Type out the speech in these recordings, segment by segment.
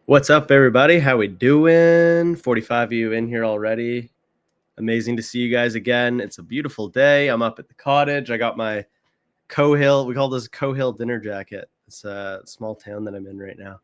What's up, everybody? How we doing? 45 of you in here already. Amazing to see you guys again. It's a beautiful day. I'm up at the cottage. I got my Cohill. We call this Cohill dinner jacket. It's a small town that I'm in right now.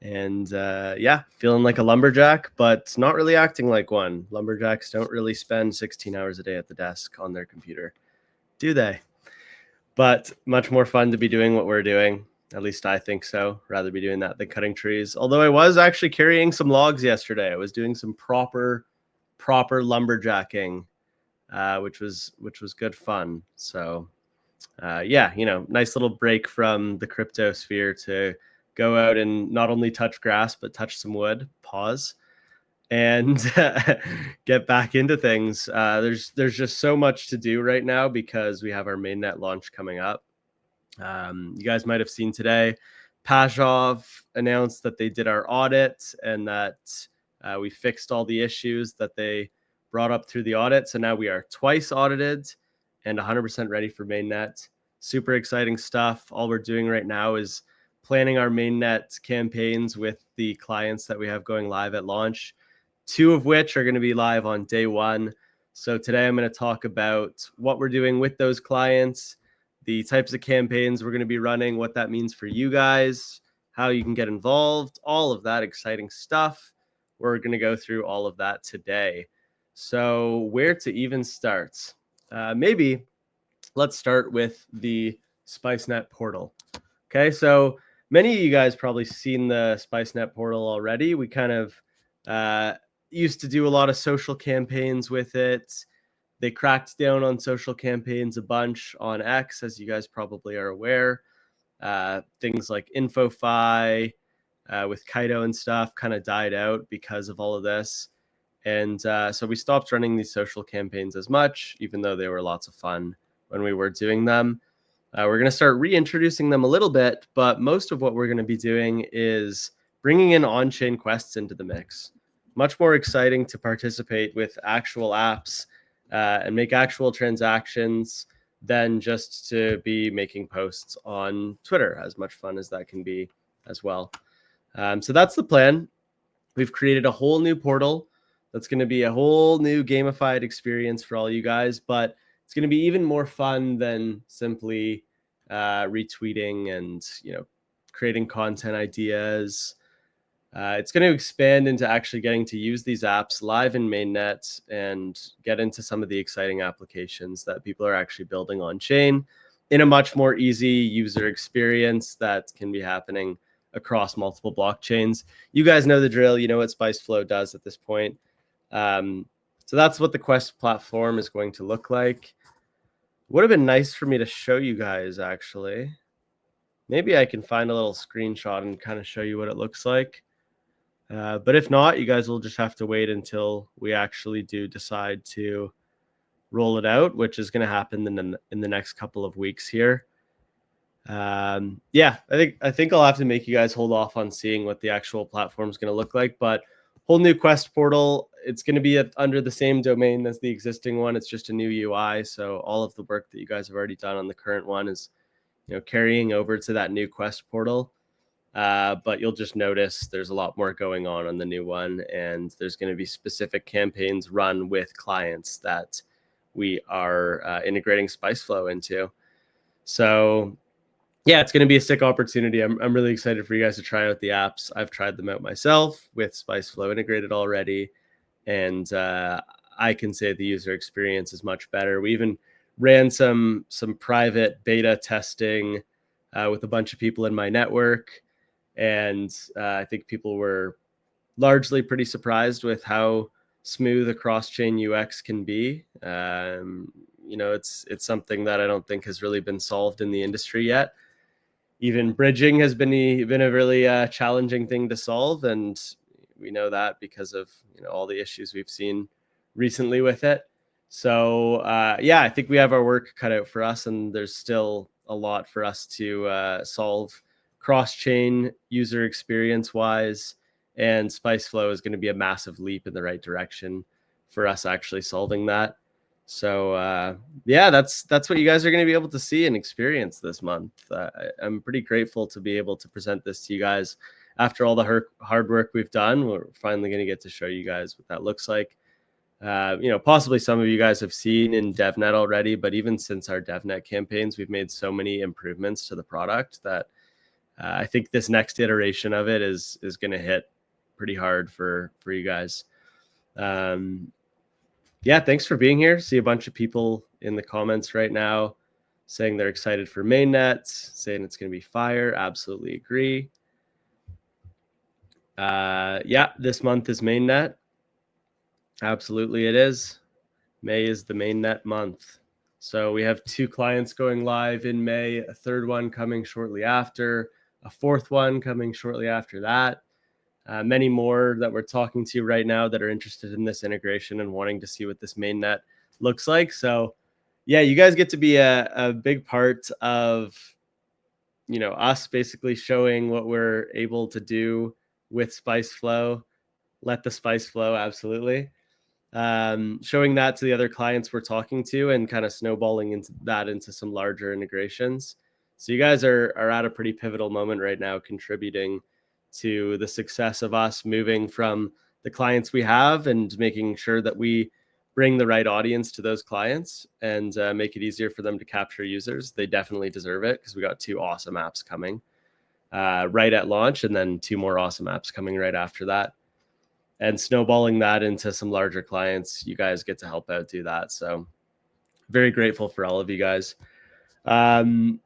And yeah, feeling like a lumberjack, but not really acting like one. Lumberjacks don't really spend 16 hours a day at the desk on their computer, do they? But much more fun to be doing what we're doing. At least I think so. Rather be doing that than cutting trees. Although I was actually carrying some logs yesterday. I was doing some proper lumberjacking, which was good fun. So yeah, nice little break from the crypto sphere to go out and not only touch grass but touch some wood. Pause. And get back into things. There's just so much to do right now because we have our mainnet launch coming up. You guys might have seen today, Pashov announced that they did our audit and that we fixed all the issues that they brought up through the audit. So now we are twice audited and 100% ready for mainnet. Super exciting stuff. All we're doing right now is planning our mainnet campaigns with the clients that we have going live at launch, 2 of which are going to be live on day 1. So today I'm going to talk about what we're doing with those clients, the types of campaigns we're going to be running, what that means for you guys, how you can get involved, all of that exciting stuff. We're going to go through all of that today. So where to even start? Maybe let's start with the SpiceNet portal. Okay, so many of you guys probably seen the SpiceNet portal already. We kind of used to do a lot of social campaigns with it. They cracked down on social campaigns a bunch on X, as you guys probably are aware. Things like InfoFi with Kaido and stuff kind of died out because of all of this. And so we stopped running these social campaigns as much, even though they were lots of fun when we were doing them. We're going to start reintroducing them a little bit, but most of what we're going to be doing is bringing in on-chain quests into the mix. Much more exciting to participate with actual apps and make actual transactions than just to be making posts on Twitter, as much fun as that can be as well. So that's the plan. We've created a whole new portal that's going to be a whole new gamified experience for all you guys, but it's going to be even more fun than simply retweeting and creating content ideas. It's going to expand into actually getting to use these apps live in mainnet and get into some of the exciting applications that people are actually building on chain in a much more easy user experience that can be happening across multiple blockchains. You guys know the drill. You know what SpiceFlow does at this point. So that's what the Quest platform is going to look like. Would have been nice for me to show you guys, actually. Maybe I can find a little screenshot and kind of show you what it looks like. But if not, you guys will just have to wait until we actually do decide to roll it out, which is going to happen in the next couple of weeks here. Yeah, I think I'll have to make you guys hold off on seeing what the actual platform is going to look like. But whole new Quest portal. It's going to be under the same domain as the existing one. It's just a new UI. So all of the work that you guys have already done on the current one is, carrying over to that new Quest portal. But you'll just notice there's a lot more going on the new one, and there's going to be specific campaigns run with clients that we are integrating SpiceFlow into. So yeah, it's going to be a sick opportunity. I'm really excited for you guys to try out the apps. I've tried them out myself with SpiceFlow integrated already, and I can say the user experience is much better. We even ran some private beta testing with a bunch of people in my network, and I think people were largely pretty surprised with how smooth a cross-chain UX can be. It's something that I don't think has really been solved in the industry yet. Even bridging has been a really challenging thing to solve, and we know that because of all the issues we've seen recently with it. So yeah, I think we have our work cut out for us, and there's still a lot for us to solve cross-chain user experience wise, and SpiceFlow is going to be a massive leap in the right direction for us actually solving that. So yeah, that's what you guys are going to be able to see and experience this month. I'm pretty grateful to be able to present this to you guys after all the hard work we've done. We're finally going to get to show you guys what that looks like. Possibly some of you guys have seen in DevNet already, but even since our DevNet campaigns, we've made so many improvements to the product that I think this next iteration of it is going to hit pretty hard for you guys. Yeah, thanks for being here. See a bunch of people in the comments right now saying they're excited for Mainnet, saying it's going to be fire. Absolutely agree. Yeah, this month is Mainnet. Absolutely it is. May is the Mainnet month. So we have 2 clients going live in May, a third one coming shortly after, a fourth one coming shortly after that. Many more that we're talking to right now that are interested in this integration and wanting to see what this mainnet looks like. So yeah, you guys get to be a big part of, us basically showing what we're able to do with Spice Flow. Let the spice flow. Absolutely. Showing that to the other clients we're talking to and kind of snowballing into some larger integrations. So you guys are at a pretty pivotal moment right now, contributing to the success of us moving from the clients we have and making sure that we bring the right audience to those clients and make it easier for them to capture users. They definitely deserve it because we got 2 awesome apps coming right at launch, and then 2 more awesome apps coming right after that. And snowballing that into some larger clients, you guys get to help out do that. So very grateful for all of you guys. I am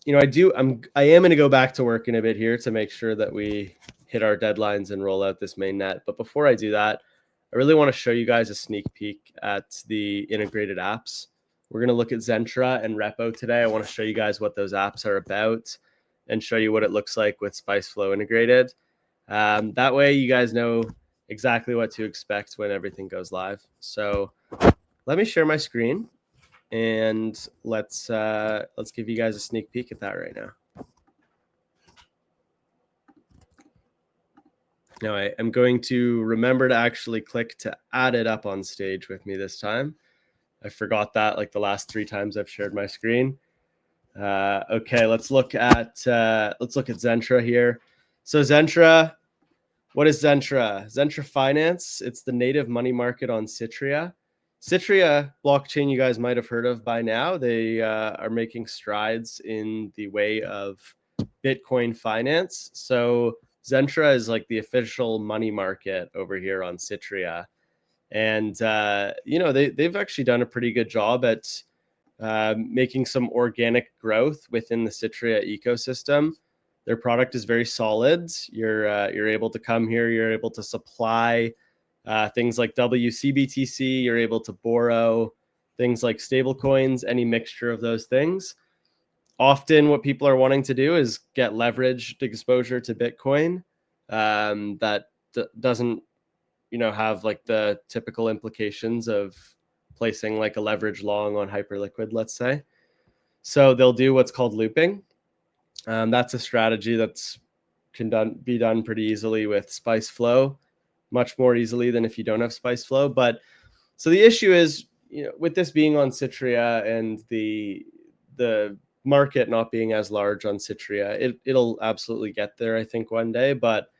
going to go back to work in a bit here to make sure that we hit our deadlines and roll out this mainnet. But before I do that, I really want to show you guys a sneak peek at the integrated apps. We're going to look at Zentra and Reppo today. I want to show you guys what those apps are about and show you what it looks like with SpiceFlow integrated. That way you guys know exactly what to expect when everything goes live. So let me share my screen and let's give you guys a sneak peek at that right now. Now I am going to remember to actually click to add it up on stage with me this time. I forgot that like the last 3 times I've shared my screen. Okay, let's look at Zentra here. So Zentra, what is Zentra? Zentra Finance. It's the native money market on Citrea. Citrea blockchain you guys might have heard of by now. They are making strides in the way of Bitcoin finance. So Zentra is like the official money market over here on Citrea. And, they've actually done a pretty good job at making some organic growth within the Citrea ecosystem. Their product is very solid. You're able to come here. You're able to supply things like WCBTC. You're able to borrow things like stablecoins, any mixture of those things. Often, what people are wanting to do is get leveraged exposure to Bitcoin that doesn't, have like the typical implications of placing like a leverage long on Hyperliquid, let's say. So they'll do what's called looping. That's a strategy that's can be done pretty easily with Spice Flow, much more easily than if you don't have Spice Flow. But so the issue is, with this being on Citrea and the market not being as large on Citrea, it'll absolutely get there, I think, one day. But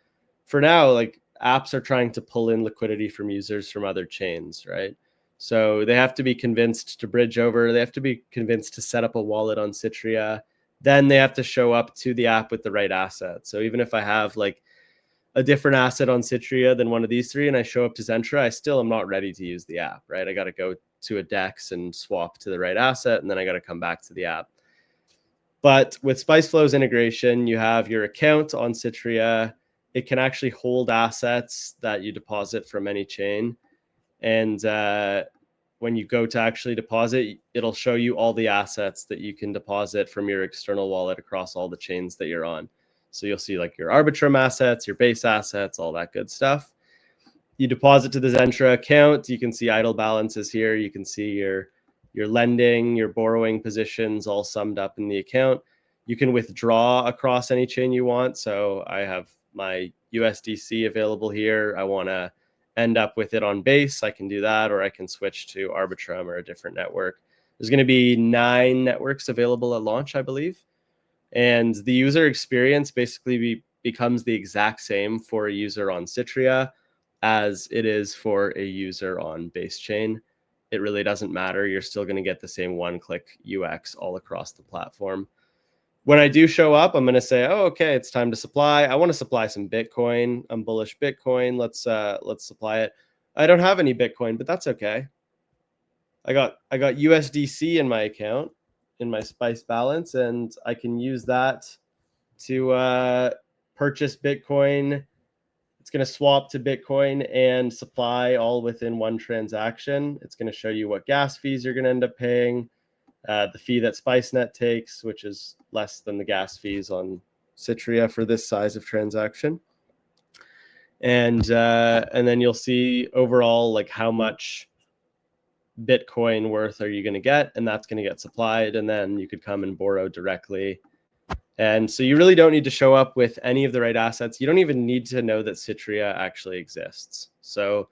for now, like apps are trying to pull in liquidity from users from other chains, right? So they have to be convinced to bridge over. They have to be convinced to set up a wallet on Citrea. Then they have to show up to the app with the right asset. So even if I have like a different asset on Citrea than one of these 3 and I show up to Zentra, I still am not ready to use the app, right? I got to go to a DEX and swap to the right asset, and then I got to come back to the app. But with SpiceFlow's integration, you have your account on Citrea. It can actually hold assets that you deposit from any chain. And when you go to actually deposit, it'll show you all the assets that you can deposit from your external wallet across all the chains that you're on. So you'll see like your Arbitrum assets, your base assets, all that good stuff. You deposit to the Zentra account. You can see idle balances here. You can see your lending, your borrowing positions all summed up in the account. You can withdraw across any chain you want. So I have my USDC available here. I want to end up with it on base, I can do that, or I can switch to Arbitrum or a different network. There's going to be 9 networks available at launch, I believe. And the user experience basically becomes the exact same for a user on Citrea as it is for a user on base chain. It really doesn't matter. You're still going to get the same one-click UX all across the platform. When I do show up, I'm going to say, oh, okay, it's time to supply. I want to supply some Bitcoin. I'm bullish Bitcoin. Let's supply it. I don't have any Bitcoin, but that's okay. I got USDC in my account, in my Spice balance, and I can use that to purchase Bitcoin. It's going to swap to Bitcoin and supply all within one transaction. It's going to show you what gas fees you're going to end up paying, the fee that SpiceNet takes, which is less than the gas fees on Citrea for this size of transaction. And then you'll see overall like how much Bitcoin worth are you going to get, and that's going to get supplied, and then you could come and borrow directly. And so you really don't need to show up with any of the right assets. You don't even need to know that Citrea actually exists. So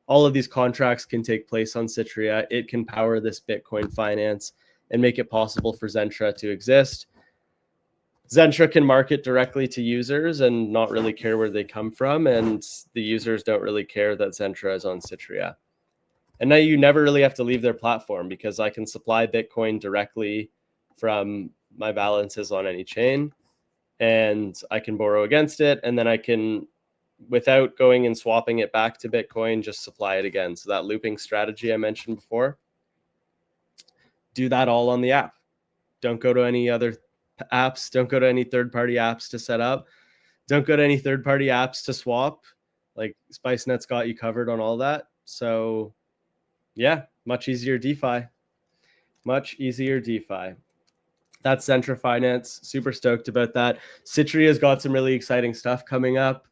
all of these contracts can take place on Citrea. It can power this Bitcoin finance and make it possible for Zentra to exist. Zentra can market directly to users and not really care where they come from, and the users don't really care that Zentra is on Citrea. And now you never really have to leave their platform because I can supply Bitcoin directly from my balances on any chain, and I can borrow against it, and then I can, without going and swapping it back to Bitcoin, just supply it again. So that looping strategy I mentioned before, do that all on the app. Don't go to any other apps. Don't go to any third-party apps to set up. Don't go to any third-party apps to swap. Like SpiceNet's got you covered on all that. So yeah, much easier DeFi. Much easier DeFi. That's Zentra Finance. Super stoked about that. Citrea's got some really exciting stuff coming up.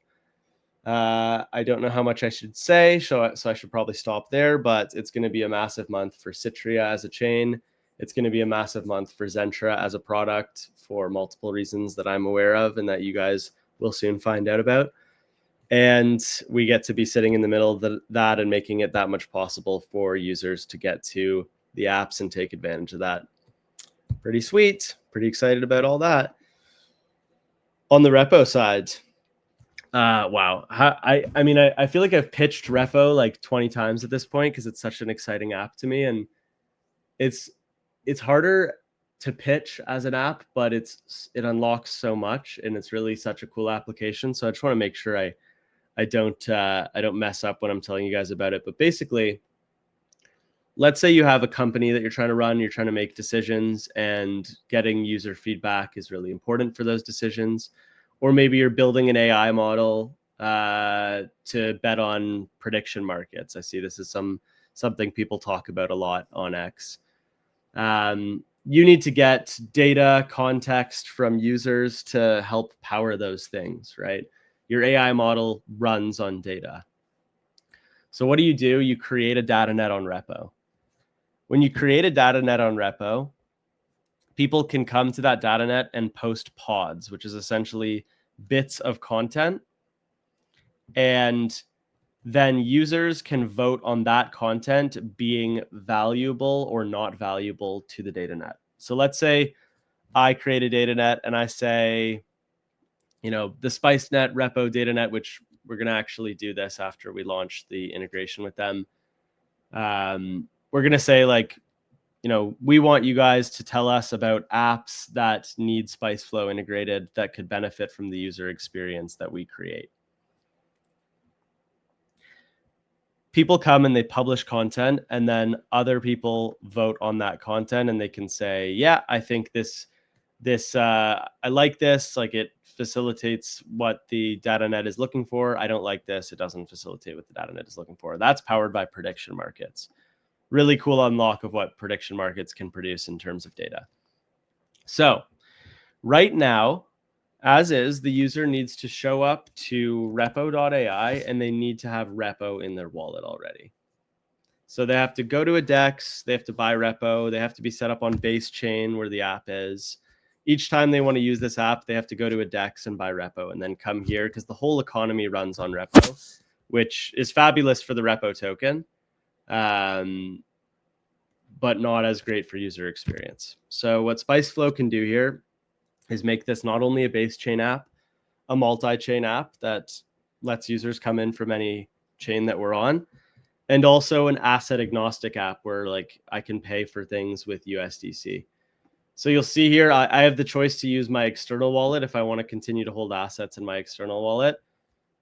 I don't know how much I should say, so I should probably stop there, but it's going to be a massive month for Citrea as a chain. It's going to be a massive month for Zentra as a product for multiple reasons that I'm aware of and that you guys will soon find out about. And we get to be sitting in the middle of that and making it that much possible for users to get to the apps and take advantage of that. Pretty sweet. Pretty excited about all that. On the repo side, wow. I mean, I feel like I've pitched Repo like 20 times at this point because it's such an exciting app to me, and it's harder to pitch as an app, but it unlocks so much, and it's really such a cool application. So I just want to make sure I don't mess up when I'm telling you guys about it. But basically, let's say you have a company that you're trying to run, you're trying to make decisions, and getting user feedback is really important for those decisions. Or maybe you're building an AI model to bet on prediction markets. I see this is something people talk about a lot on X. You need to get data context from users to help power those things, right? Your AI model runs on data. So what do? You create a data net on Repo. When you create a data net on Repo, people can come to that data net and post pods, which is essentially bits of content. And then users can vote on that content being valuable or not valuable to the data net. So let's say I create a data net and I say, the SpiceNet Repo data net, which we're going to actually do this after we launch the integration with them. We're going to say like, we want you guys to tell us about apps that need SpiceFlow integrated that could benefit from the user experience that we create. People come and they publish content, and then other people vote on that content, and they can say, yeah, I think this I like this, like it facilitates what the data net is looking for. I don't like this, it doesn't facilitate what the data net is looking for. That's powered by prediction markets. Really cool unlock of what prediction markets can produce in terms of data. So right now, as is, the user needs to show up to repo.ai and they need to have Repo in their wallet already. So they have to go to a DEX, they have to buy Repo, they have to be set up on base chain where the app is. Each time they want to use this app, they have to go to a DEX and buy Repo and then come here because the whole economy runs on Repo. which is fabulous for the Repo token, but not as great for user experience. So what SpiceFlow can do here is make this not only a base chain app, a multi-chain app that lets users come in from any chain that we're on, and also an asset agnostic app where like I can pay for things with USDC. So you'll see here, I have the choice to use my external wallet if I want to continue to hold assets in my external wallet.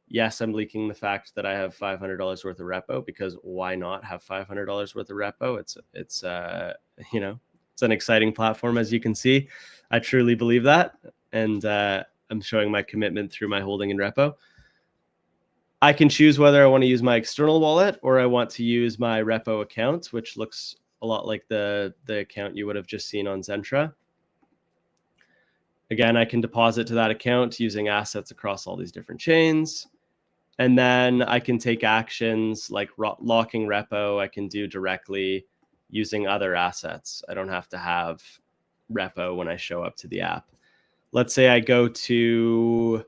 Yes, I'm leaking the fact that I have $500 worth of repo, because why not have $500 worth of repo? It's you know, it's an exciting platform, as you can see. I truly believe that, and I'm showing my commitment through my holding in repo. I can choose whether I want to use my external wallet or I want to use my repo account, which looks a lot like the account you would have just seen on Zentra. Again, I can deposit to that account using assets across all these different chains. And then I can take actions like locking repo. I can do directly using other assets. I don't have to have repo when I show up to the app. Let's say I go to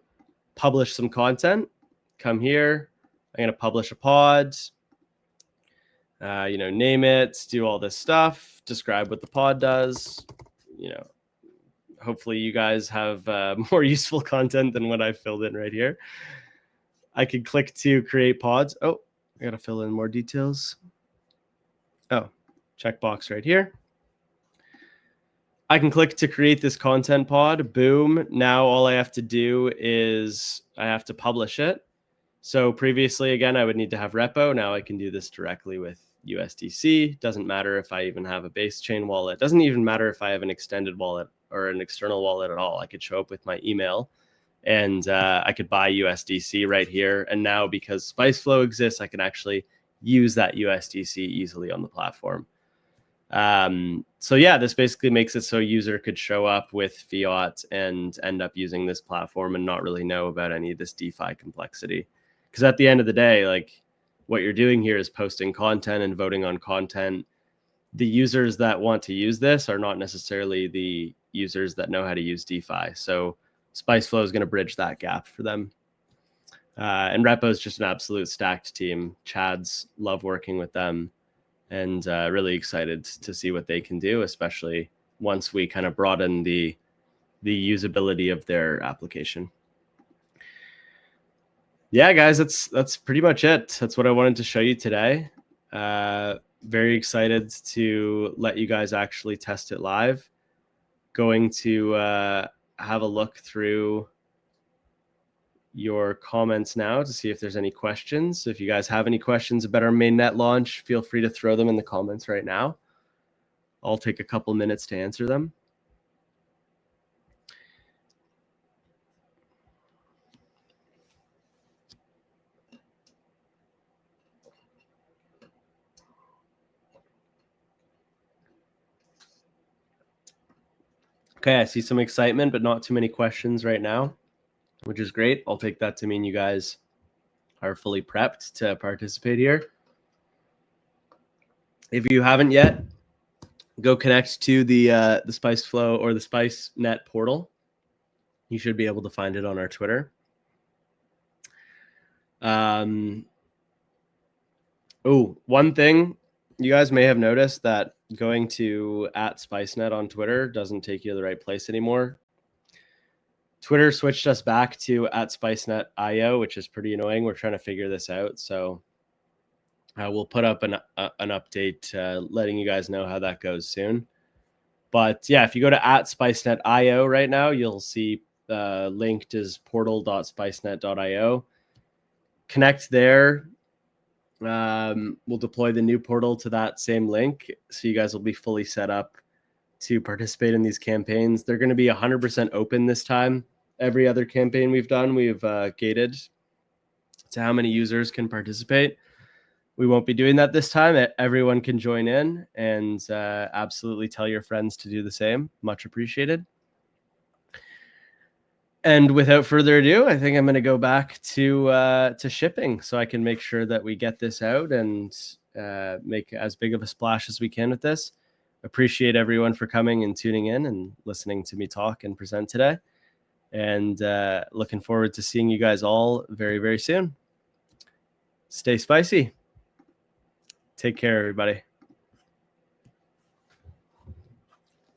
publish some content. Come here. I'm going to publish a pod. Name it, do all this stuff, describe what the pod does. Hopefully you guys have more useful content than what I've filled in right here. I could click to create pods. Oh, I got to fill in more details. Oh, checkbox right here. I can click to create this content pod. Boom. Now all I have to do is I have to publish it. So previously, again, I would need to have repo. Now I can do this directly with USDC. Doesn't matter if I even have a base chain wallet. Doesn't even matter if I have an extended wallet or an external wallet at all. I could show up with my email and I could buy USDC right here. And now because SpiceFlow exists, I can actually use that USDC easily on the platform. So yeah, this basically makes it so a user could show up with fiat and end up using this platform and not really know about any of this DeFi complexity. Because at the end of the day, like what you're doing here is posting content and voting on content. The users that want to use this are not necessarily the users that know how to use DeFi. So SpiceFlow is going to bridge that gap for them. And Repo is just an absolute stacked team. Chads love working with them, and really excited to see what they can do, especially once we kind of broaden the usability of their application. Yeah, guys, that's pretty much it. That's what I wanted to show you today. Very excited to let you guys actually test it live. Going to have a look through your comments now to see if there's any questions. If you guys have any questions about our mainnet launch, feel free to throw them in the comments right now. I'll take a couple minutes to answer them. Okay, I see some excitement, but not too many questions right now, which is great. I'll take that to mean you guys are fully prepped to participate here. If you haven't yet, go connect to the SpiceFlow or the SpiceNet portal. You should be able to find it on our Twitter. One thing you guys may have noticed that going to @SpiceNet on Twitter doesn't take you to the right place anymore. Twitter switched us back to @SpiceNet.io, which is pretty annoying. We're trying to figure this out. So we'll put up an update letting you guys know how that goes soon. But yeah, if you go to @SpiceNet.io right now, you'll see linked is portal.spicenet.io. Connect there. We'll deploy the new portal to that same link, so you guys will be fully set up to participate in these campaigns. They're going to be 100% open this time. Every other campaign we've done, we've gated to how many users can participate. We won't be doing that this time. Everyone can join in, and absolutely tell your friends to do the same. Much appreciated. And without further ado, I think I'm going to go back to shipping so I can make sure that we get this out and make as big of a splash as we can with this. Appreciate everyone for coming and tuning in and listening to me talk and present today. And looking forward to seeing you guys all very, very soon. Stay spicy. Take care, everybody.